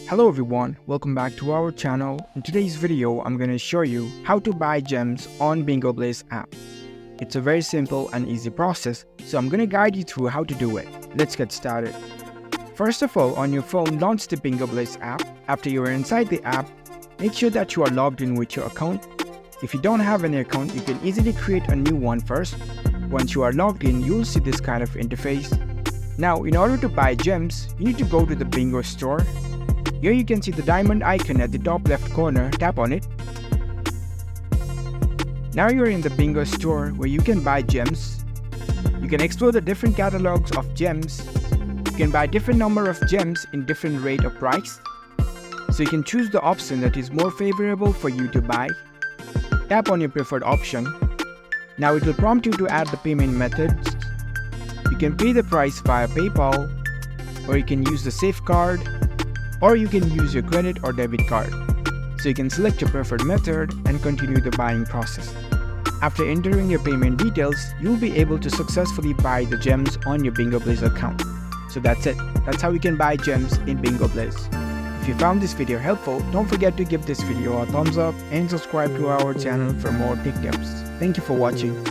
Hello everyone, welcome back to our channel. In today's video, I'm going to show you how to buy gems on Bingo Blitz app. It's a very simple and easy process, so I'm going to guide you through how to do it. Let's get started. First of all, on your phone, launch the Bingo Blitz app. After you are inside the app, make sure that you are logged in with your account. If you don't have any account, you can easily create a new one first. Once you are logged in, you'll see this kind of interface. Now, in order to buy gems, you need to go to the Bingo store. Here you can see the diamond icon at the top left corner. Tap on it. Now you're in the Bingo store where you can buy gems. You can explore the different catalogs of gems. You can buy different number of gems in different rate of price. So you can choose the option that is more favorable for you to buy. Tap on your preferred option. Now it will prompt you to add the payment methods. You can pay the price via PayPal, or you can use the Safe Card, or you can use your credit or debit card. So you can select your preferred method and continue the buying process. After entering your payment details, you'll be able to successfully buy the gems on your Bingo Blitz account. So that's it. That's how you can buy gems in Bingo Blitz. If you found this video helpful, don't forget to give this video a thumbs up and subscribe to our channel for more tech tips. Thank you for watching.